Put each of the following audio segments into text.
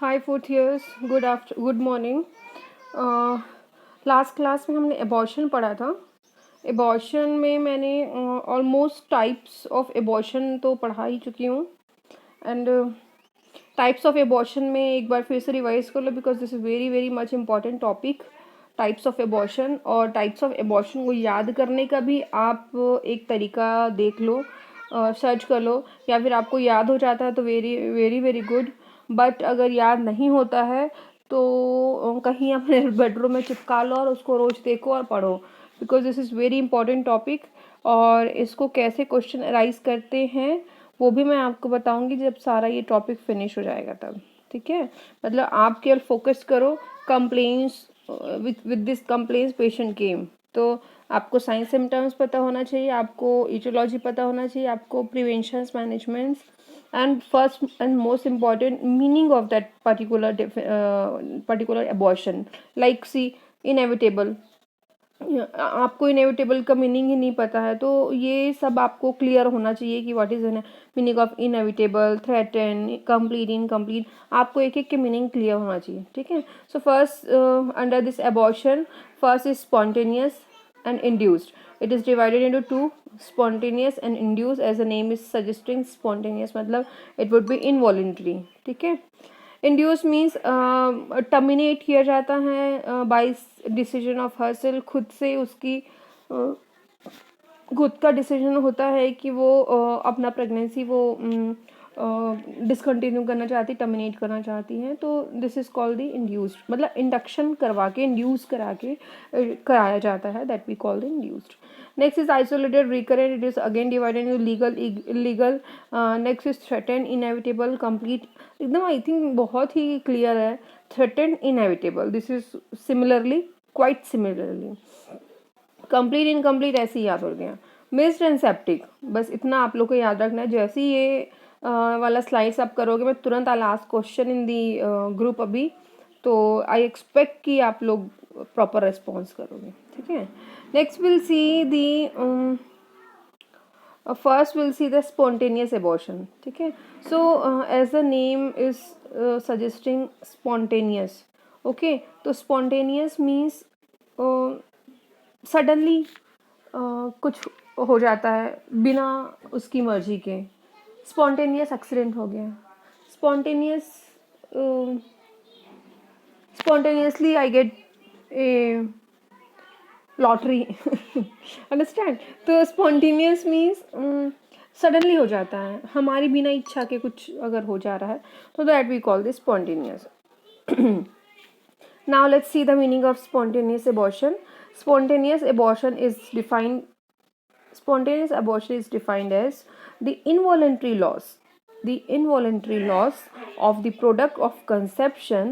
हाय fourth years, good morning. Last class में हमने abortion पढ़ा था। एबॉर्शन में मैंने ऑलमोस्ट टाइप्स ऑफ एबॉर्शन तो पढ़ा ही चुकी हूँ। एंड टाइप्स ऑफ एबॉर्शन में एक बार फिर से रिवाइज कर लो, because this is very very much important topic. Types of abortion और टाइप्स ऑफ एबॉर्शन को याद करने का भी आप एक तरीका देख लो, सर्च कर लो, या फिर आपको याद हो जाता है तो very very very good. But अगर याद नहीं होता है तो कहीं अपने बेडरूम में चिपका लो और उसको रोज़ देखो और पढ़ो, because this is very important topic. और इसको कैसे क्वेश्चन अराइज करते हैं वो भी मैं आपको बताऊंगी जब सारा ये टॉपिक फिनिश हो जाएगा तब। ठीक है, मतलब आप केवल फोकस करो complaints, with this complaints patient केम। तो आपको साइंस सिम्टम्स पता होना चाहिए, आपको इटियोलॉजी पता होना चाहिए, आपको preventions managements and first and most important meaning of that particular abortion, like see inevitable। आपको इनएविटेबल का मीनिंग ही नहीं पता है तो ये सब आपको क्लियर होना चाहिए कि what is meaning of inevitable, threaten, complete, incomplete. आपको एक एक के मीनिंग क्लियर होना चाहिए। ठीक है, so first under this abortion, first is spontaneous and induced. It is divided into two, spontaneous and induced. As the name is suggesting, spontaneous मतलब it would be involuntary. ठीक है, इंड्यूस मीन्स टर्मिनेट किया जाता है bye decision of हर्सेल। खुद से उसकी खुद का डिसीजन होता है कि वो अपना प्रेगनेंसी वो डिसकंटिन्यू करना चाहती, टर्मिनेट करना चाहती हैं, तो this is called the induced. मतलब इंडक्शन करवा के, इंड्यूस करा के कराया जाता है, that we call the induced. Next is isolated, recurrent, it is again divided in legal, illegal. Next is threatened, inevitable, complete. एकदम आई थिंक बहुत ही क्लियर है। Threatened, inevitable, this is similarly, quite similarly. Complete, incomplete ऐसे ही याद हो गया। Missed and septic, बस इतना आप लोग को याद रखना है। जैसे ही ये वाला स्लाइड्स आप करोगे मैं तुरंत I last question in the group अभी, तो आई एक्सपेक्ट कि आप लोग प्रॉपर रिस्पॉन्स करोगे। ठीक है, next will see the first will see the spontaneous abortion. ठीक है, so as the name is suggesting spontaneous. Okay, तो स्पॉन्टेनियस मीन्स सडनली कुछ हो जाता है बिना उसकी मर्जी के। स्पॉन्टेनियस एक्सीडेंट हो गया, spontaneous spontaneously I get A lottery. Understand? तो स्पॉन्टेनियस मीन्स सडनली हो जाता है, हमारी बिना इच्छा के कुछ अगर हो जा रहा है तो that we call this spontaneous. Now let's see the meaning of spontaneous abortion. Spontaneous abortion is defined Spontaneous abortion is defined as the involuntary loss of the product of conception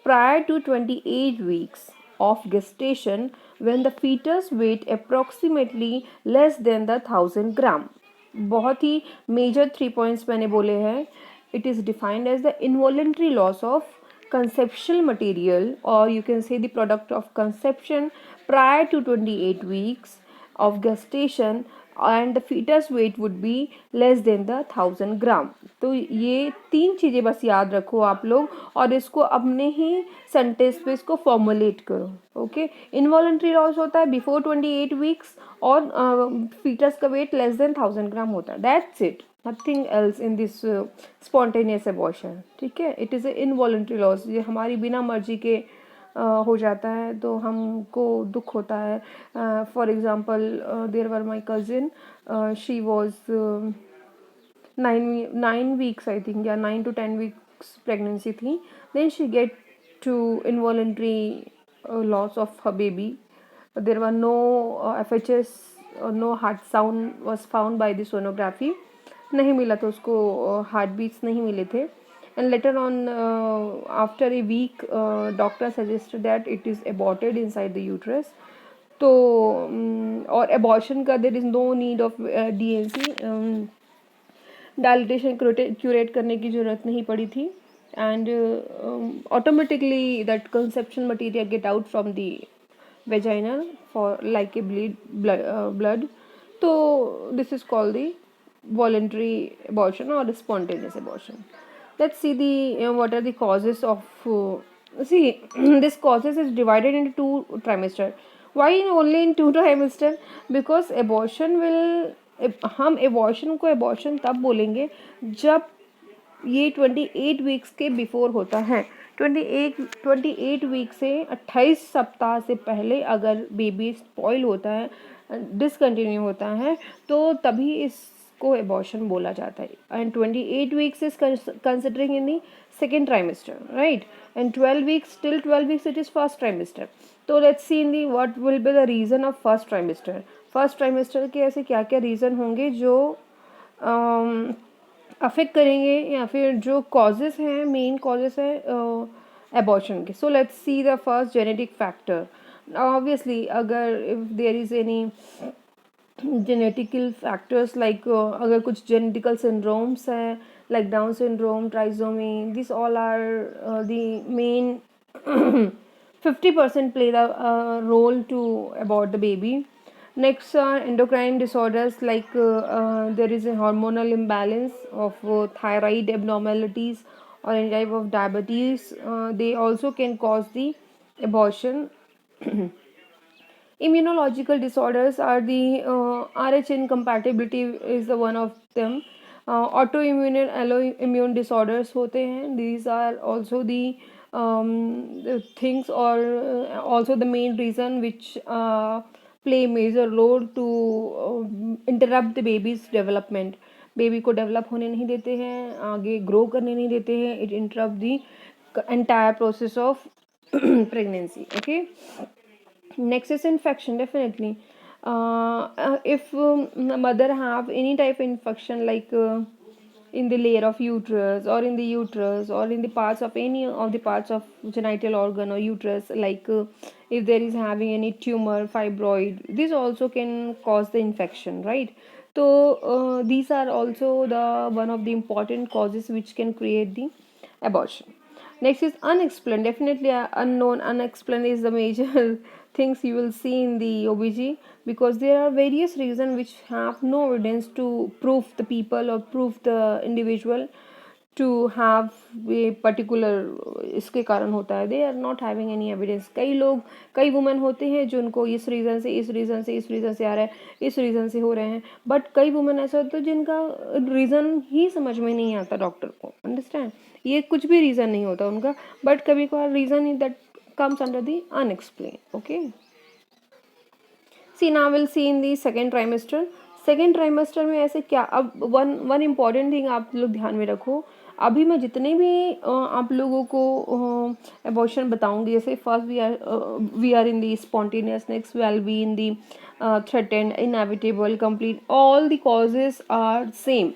prior to 28 weeks of gestation when the fetus weight approximately less than the 1000 gram. बहुत ही major 3 points मैंने बोले हैं। It is defined as the involuntary loss of conceptual material, or you can say the product of conception prior to 28 weeks of gestation, and the fetus weight would be less than the 1000 gram. तो ये तीन चीज़ें बस याद रखो आप लोग और इसको अपने ही सेंटेंस पे इसको फॉर्मुलेट करो। ओके, इनवॉलेंट्री लॉस होता है बिफोर 28 वीक्स और फीटस का वेट लेस देन 1000 ग्राम होता है। That's it, nothing else in this spontaneous abortion. ठीक है, it is a involuntary loss, ये हमारी बिना मर्जी के हो जाता है तो हमको दुख होता है। For example there were my cousin, she was 9 weeks I think, या 9 to 10 वीक्स प्रेगनेंसी थी। Then she get to involuntary loss of her baby. There were no FHS, no heart sound was found by the sonography. नहीं मिला तो उसको heart beats नहीं मिले थे। And later on after a week doctor suggested that it is aborted inside the uterus. तो और abortion का there is no need of DNC, dilatation curette करने की ज़रूरत नहीं पड़ी थी। And automatically that conception material get out from the vaginal for like a blood. तो this is called the voluntary abortion or spontaneous abortion. let's see the what are the causes of see this causes is divided into two trimester. Why only in two trimester? Because abortion will, हम abortion को abortion तब बोलेंगे जब ये 28 weeks के before होता है। 28 week से 28 सप्ताह से पहले अगर बेबी स्पॉइल होता है, डिसकंटिन्यू होता है, तो तभी इसको एबॉर्शन बोला जाता है। And 28 weeks is considering in the second trimester, right, and 12 weeks till 12 weeks it is first trimester. तो let's see in the what will be the reason of first trimester. First trimester के ऐसे क्या क्या reason होंगे जो affect करेंगे, या फिर जो कॉजेस हैं, मेन कॉजेस हैं एबॉर्शन के। So let's see the first genetic factor. Obviously अगर if there is any genetical factors like अगर कुछ जेनेटिकल सिंड्रोम्स हैं like down syndrome, trisomy, this all are the main 50% play the role to abort the baby. Next are endocrine disorders like there is a hormonal imbalance of thyroid abnormalities or any type of diabetes. They also can cause the abortion. Immunological disorders are the Rh incompatibility is the one of them. Autoimmune and alloimmune disorders होते हैं. These are also the things or also the main reason which play major role to interrupt the baby's development. Baby को develop होने नहीं देते हैं, आगे grow करने नहीं देते हैं. It interrupt the entire process of pregnancy. Okay, next is infection. Definitely if mother have any type of infection like in the layer of uterus or in the uterus or in the parts of any of the parts of genital organ or uterus, like if there is having any tumor, fibroid, this also can cause the infection, right? So these are also the one of the important causes which can create the abortion. Next is unexplained. Definitely unknown, unexplained is the major things you will see in the OBG, because there are various reasons which have no evidence to prove the people or prove the individual to have a particular इसके कारण होता है. They are not having any evidence. कई लोग, कई women होते हैं जो उनको इस रीज़न से इस रीज़न से इस रीज़न से आ रहा है, इस रीज़न से हो रहे हैं, बट कई वुमेन ऐसा होता है जिनका रीज़न ही समझ में नहीं आता डॉक्टर को. अंडरस्टैंड, ये कुछ भी रीज़न नहीं होता उनका, बट कभी कभार reason that comes under the unexplained. Okay, see now we'll see in the second trimester. Second trimester में ऐसे क्या, अब वन इम्पॉर्टेंट थिंग आप लोग ध्यान में रखो. अभी मैं जितने भी आप लोगों को एबॉर्शन बताऊंगी, जैसे first we are in the spontaneous, next will be in the threatened, inevitable, complete, all the causes are same.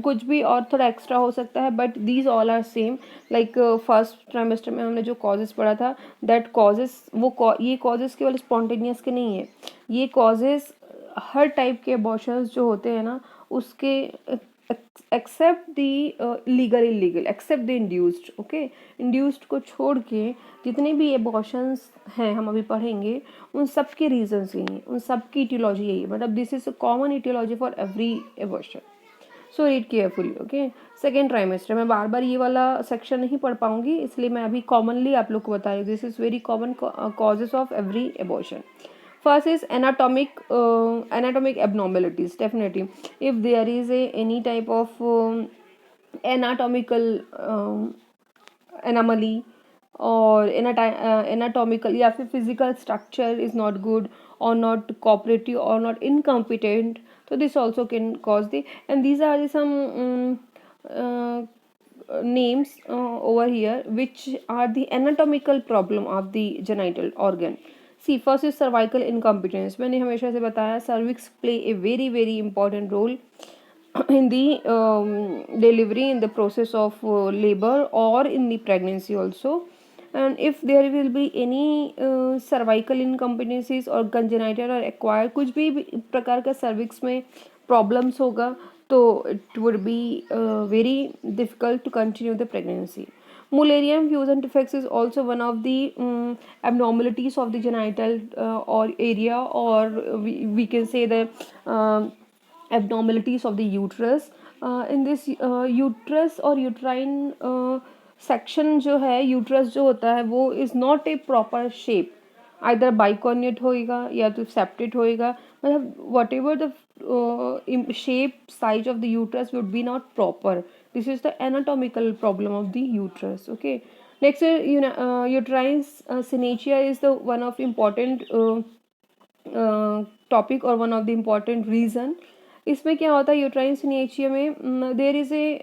कुछ भी और थोड़ा एक्स्ट्रा हो सकता है, but these all are same. Like first trimester में हमने जो कॉजेज पढ़ा था, दैट कॉजेज ये कॉजेज केवल स्पॉन्टेनियस के नहीं है, ये कॉजेज हर टाइप के अबॉर्शंस जो होते हैं ना उसके, except the legal illegal, accept the induced. Okay, induced को छोड़ के जितने भी अबॉर्शंस हैं हम अभी पढ़ेंगे, उन सब के रीजंस यही हैं, उन सब की इटियोलॉजी यही है. मतलब this is a common etiology for every abortion. So read carefully. Okay, second trimester में बार बार ये वाला सेक्शन नहीं पढ़ पाऊंगी, इसलिए मैं अभी कॉमनली आप लोग को बता रही हूँ. This is very common causes of every abortion. First is anatomic abnormalities. Definitely, if there is any type of anatomical anomaly or anatomical या फिर physical structure is not good or not cooperative or not incompetent, so this also can cause the, and these are some names over here which are the anatomical problem of the genital organ. See first is cervical incompetence. मैंने हमेशा से बताया cervix play a very very important role in the delivery, in the process of labor or in the pregnancy also. And if there will be any cervical incompetencies or congenital or acquired कुछ भी प्रकार का cervix में problems होगा, तो it would be very difficult to continue the pregnancy. Mullerian fusion defects is also one of the abnormalities of the genital or area, or we can say the abnormalities of the uterus. In this uterus और uterine section जो है, uterus जो होता है वो is not a proper shape, either bicornuate होएगा या तो सेप्टेट होएगा, मतलब whatever the shape size of the uterus would be not proper. This is the anatomical problem of the uterus. Okay, next uterine synechia is the one of important topic और one of the important reason. इसमें क्या होता है uterine synechia में, there is a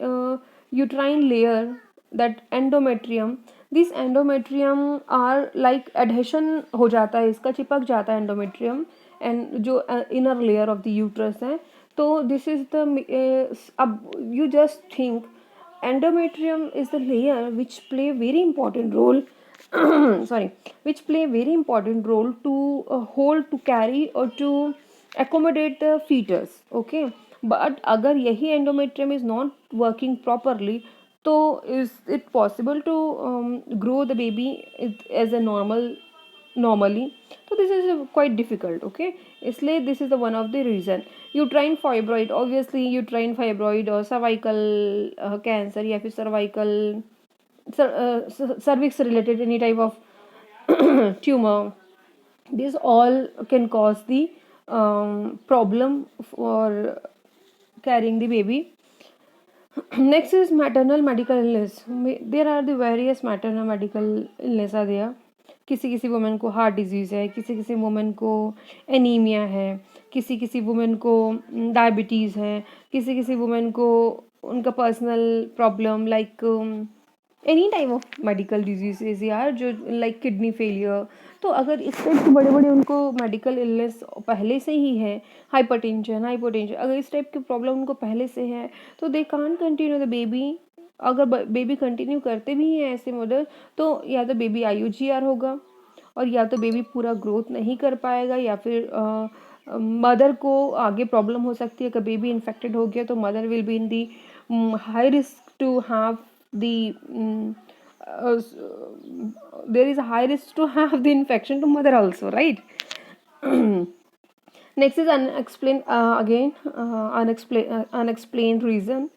uterine layer that endometrium. This endometrium are like adhesion हो जाता है, इसका चिपक जाता है एंडोमेट्रियम एंड जो inner layer of the uterus है. तो दिस इज द, अब you just think endometrium is the layer which play very important role sorry, which play a very important role to hold, to carry or to accommodate the fetus. Okay, but अगर यही endometrium is not working properly, तो is it possible to grow the baby as a normally? So this is quite difficult. Okay, इसलिए this is the one of the reason. Uterine fibroid, obviously uterine fibroid और cervical cancer या फिर cervical cervix related any type of tumor, this all can cause the problem for carrying the baby. Next is maternal medical illness. There are the various maternal medical illness are there. किसी किसी women को heart disease है, किसी किसी women को anaemia है, किसी किसी वुमेन को डायबिटीज़ है, किसी किसी वुमेन को उनका personal problem like any type of medical diseases यार, जो लाइक किडनी फेलियर. तो अगर इस टाइप के बड़े बड़े उनको मेडिकल इलनेस पहले से ही है, हाइपरटेंशन, अगर इस टाइप की प्रॉब्लम उनको पहले से है, तो they can't continue the baby. अगर बेबी कंटिन्यू करते भी हैं ऐसे मदर, तो या तो बेबी IUGR होगा और या तो बेबी पूरा ग्रोथ नहीं कर पाएगा, या फिर मदर को आगे प्रॉब्लम हो सकती है. अगर बेबी इन्फेक्टेड हो गया तो mother will be in the high risk to have the there is a high risk to have the infection to mother also, right? Next is unexplained, unexplained reason.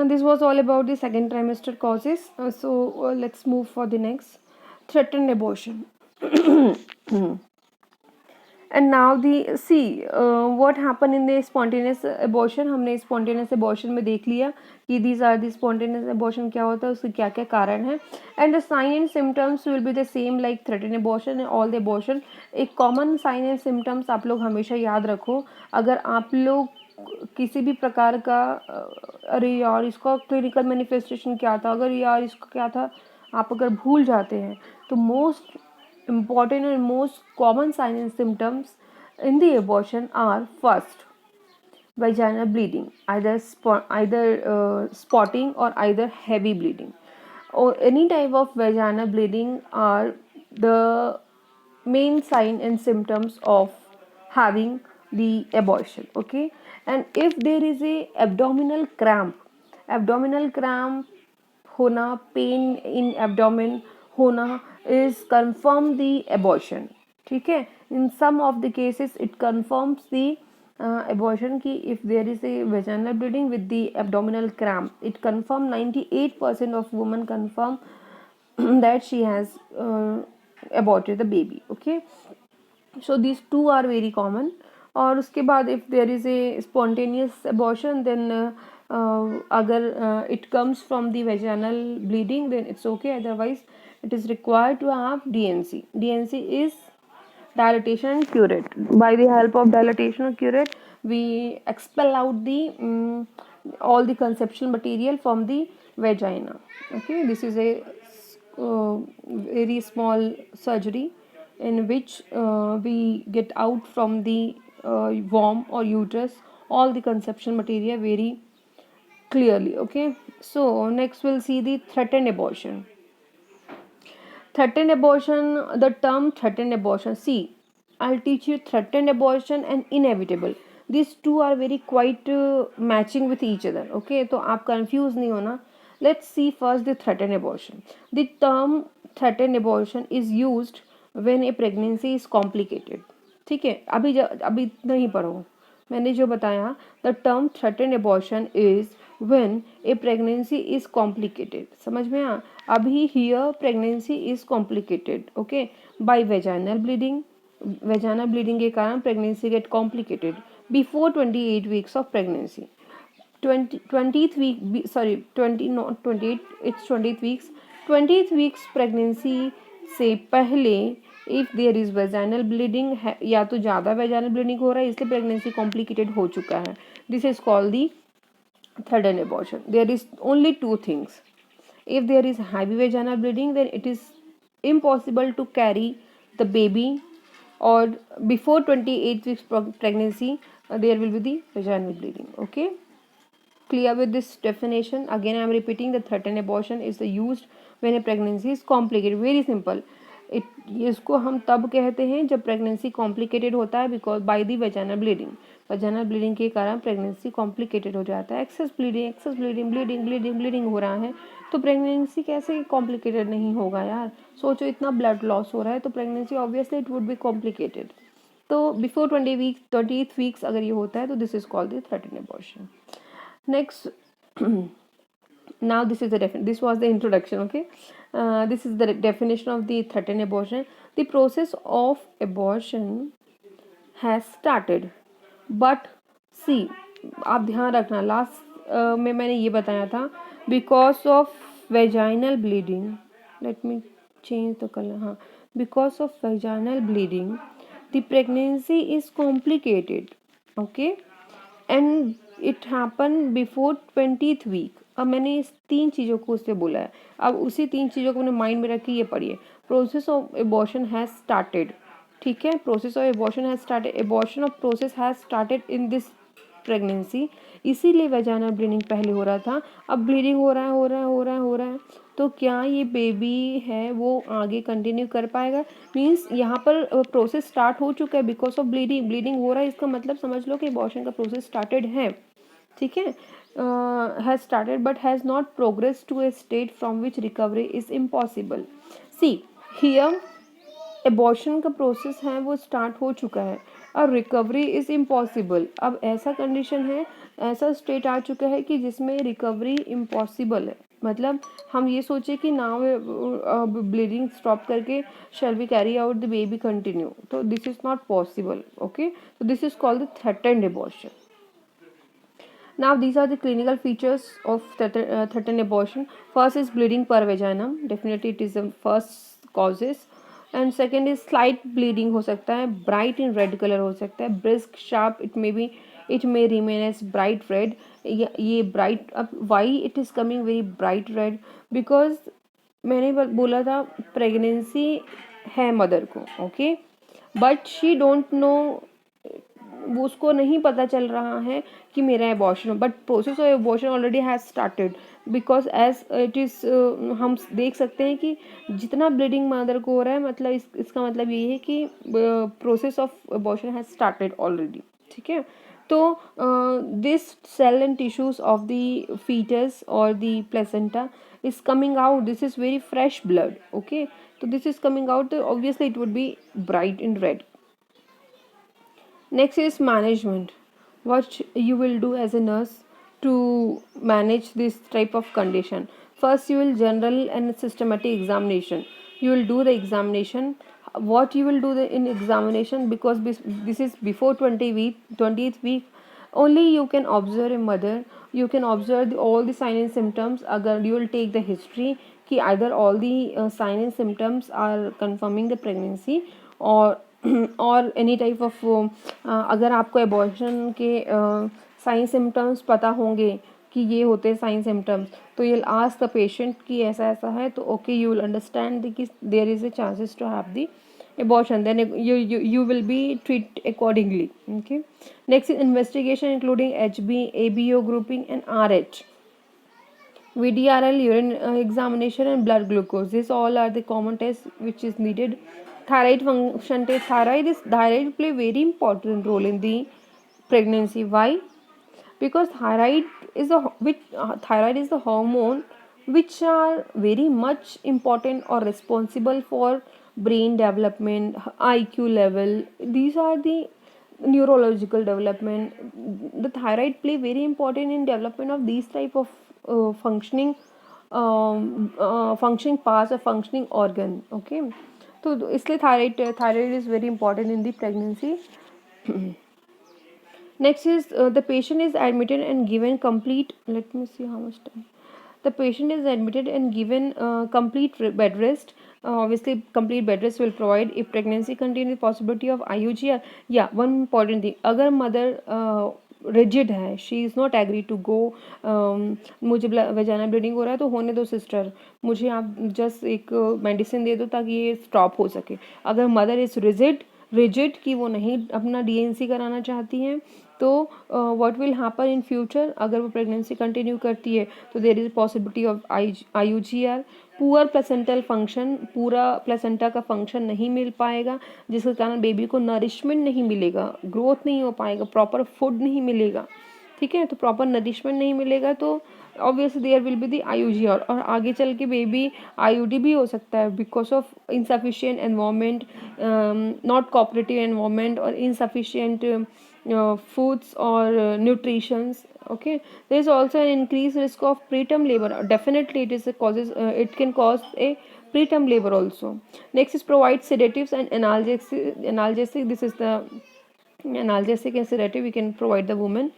This was all about the second trimester causes. Let's move for the next, threatened abortion. And now the see what happened in the spontaneous abortion. हमने spontaneous abortion में देख लिया कि these are the spontaneous abortion क्या होता है, उसके क्या क्या कारण है. And the sign and symptoms will be the same like threatened abortion and all the abortion. एक common sign and symptoms आप लोग हमेशा याद रखो. अगर आप लोग किसी भी प्रकार का अरे यार इसका क्लिनिकल मैनिफेस्टेशन क्या था, अगर यार इसका क्या था, आप अगर भूल जाते हैं, तो most important and most common signs and symptoms in the abortion are: first, vaginal bleeding, either spotting or either heavy bleeding, or any type of vaginal bleeding are the main sign and symptoms of having the abortion. Okay, and if there is a abdominal cramp होना, pain in abdomen होना is confirm the abortion. ठीक है, in some of the cases it confirms the abortion की if there is a vaginal bleeding with the abdominal cramp, it confirm 98% of women confirm that she has aborted the baby. Okay, so these two are very common. और उसके बाद if there is a spontaneous abortion then अगर it comes from the vaginal bleeding then it's okay, otherwise it is required to have DNC. DNC is dilatation and curate. By the help of dilatation or curate we expel out the all the conceptual material from the vagina. Okay, this is a very small surgery in which we get out from the womb or uterus all the conceptual material very clearly. Okay, so next we'll see the threatened abortion. Threatened abortion, the term threatened abortion, see, I'll teach you threatened abortion and inevitable. These two are very quite matching with each other. Okay, तो आप confuse नहीं होना. Let's see first the threatened abortion. The term threatened abortion is used when a pregnancy is complicated. ठीक है, अभी नहीं पढ़ो, मैंने जो बताया, the term threatened abortion is when a pregnancy is complicated, समझ में आ, अभी here pregnancy is complicated, okay, by vaginal bleeding, vaginal bleeding के कारण pregnancy get complicated before 28 weeks of pregnancy, 20th week, sorry 20 not 28, it's 20th weeks, 20th weeks pregnancy से पहले if there is vaginal bleeding है, या तो ज़्यादा vaginal bleeding हो रहा है इसलिए प्रेगनेंसी कॉम्प्लिकेटेड हो चुका है, this is called the third abortion. There is only two things. If there is heavy vaginal bleeding, then it is impossible to carry the baby, or before 28 weeks pregnancy, there will be the vaginal bleeding. Okay, clear with this definition? Again I am repeating, the threatened abortion is the used when a pregnancy is complicated. Very simple. इसको हम तब कहते हैं जब pregnancy complicated होता है because by the vaginal bleeding, vaginal bleeding के कारण प्रेगनेंसी कॉम्प्लिकेटेड हो जाता है, एक्सेस ब्लीडिंग ब्लीडिंग हो रहा है, तो प्रेगनेंसी कैसे कॉम्प्लिकेटेड नहीं होगा यार, सोचो इतना ब्लड लॉस हो रहा है तो pregnancy obviously it would be complicated. तो बिफोर 20th वीक्स अगर ये होता है तो this is called the threatened abortion. Next, now this is the this was the introduction, okay. This is the definition of the threatened abortion. The process of abortion has started, but see, आप ध्यान रखना last में मैंने ये बताया था, because of vaginal bleeding, let me change the colour, हाँ, because of vaginal bleeding the pregnancy is complicated, okay, and it happen before 20th week. अब मैंने इस तीन चीज़ों को उससे बोला है, अब उसी तीन चीज़ों को अपने माइंड में रख के ये पढ़िए, process of abortion has started, ठीक है, process of abortion has started, abortion of process has started in this pregnancy, इसीलिए वेजाइनल ब्लीडिंग पहले हो रहा था, अब ब्लीडिंग हो रहा है, तो क्या ये बेबी है वो आगे कंटिन्यू कर पाएगा, मीन्स यहाँ पर प्रोसेस स्टार्ट हो चुका है बिकॉज ऑफ ब्लीडिंग हो रहा है, इसका मतलब समझ लो कि एबॉर्शन का प्रोसेस स्टार्टेड है, ठीक है, has started but has not progress to a state from which recovery is impossible. See here abortion का प्रोसेस है वो स्टार्ट हो चुका है और रिकवरी इज़ इम्पॉसिबल, अब ऐसा कंडीशन है, ऐसा स्टेट आ चुका है कि जिसमें रिकवरी इम्पॉसिबल है, मतलब हम ये सोचे कि नाउ ब्लीडिंग स्टॉप करके shall we carry out the baby continue, तो this is not possible, okay, तो this is called the threatened abortion. Now these are the clinical features of threatened abortion. First is bleeding per vaginum, definitely it is the first causes, and second is slight bleeding हो सकता है, bright in red color हो सकता है, brisk sharp, it may remain as bright red, ये bright, अब why it is coming very bright red, because मैंने बोला था प्रेगनेंसी है मदर को, okay, but she don't know, वो उसको नहीं पता चल रहा है कि मेरा abortion, but process of abortion already has started, because as it is, हम देख सकते हैं कि जितना ब्लीडिंग मदर को हो रहा है, मतलब इसका मतलब ये है कि process of abortion has started already, ठीक है, तो this cell and tissues of the foetus और the placenta is coming out, this is very fresh blood, okay, so this is coming out, obviously it would be bright in red. Next is management. What you will do as a nurse to manage this type of condition? First, you will general and systematic examination. You will do the examination. What you will do in examination, because this is before 20th week, only you can observe a mother. You can observe all the signs and symptoms. अगर you will take the history कि either all the signs and symptoms are confirming the pregnancy, और any type of, अगर आपको abortion के sign symptoms पता होंगे कि ये होते हैं साइन सिम्टम्स, तो you will ask the patient कि ऐसा ऐसा है, तो ओके यू विल अंडरस्टैंड कि there is a chances to have the abortion, then you will be treat accordingly, okay. Next is investigation including HB, ABO grouping and RH, VDRL, urine examination and blood glucose. These all are the common tests which is needed. Thyroid function test. Thyroid play very important role in the pregnancy. Why? Because thyroid is the hormone which are very much important or responsible for brain development, IQ level. These are the neurological development. The thyroid play very important in development of these type of functioning parts or functioning organ. Okay, तो इसलिए thyroid is very important in the pregnancy. Next is the patient is admitted and given complete, let me see how much time. The patient is admitted and given complete bed rest. Obviously, complete bed rest will provide if pregnancy continues possibility of IUGR. Yeah, one important thing. अगर mother rigid है, she is not agree to go, मुझे vaginal bleeding हो रहा है तो होने दो sister, मुझे आप जस्ट एक मेडिसिन दे दो ताकि ये स्टॉप हो सके. अगर मदर इज रिजिड कि वो नहीं अपना DNC कराना चाहती हैं, तो what will happen in future, अगर वो प्रेगनेंसी कंटिन्यू करती है तो there is possibility of IUGR. Poor placental function, पूरा प्लेसेंटा का फंक्शन नहीं मिल पाएगा, जिसके कारण बेबी को नरिशमेंट नहीं मिलेगा, ग्रोथ नहीं हो पाएगा, प्रॉपर फूड नहीं मिलेगा. ठीक है, तो प्रॉपर नरिशमेंट नहीं मिलेगा तो obviously there will be the IUGR, और आगे चल के बेबी IUD भी हो सकता है because of insufficient environment, not cooperative environment और insufficient foods or nutritions. Okay, there is also an increased risk of preterm labor. Definitely it is a causes, it can cause a preterm labor also. Next is provide sedatives and analgesic. This is the analgesic and sedative we can provide the woman.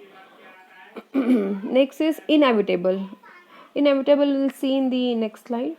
Next is inevitable. We'll see in the next slide.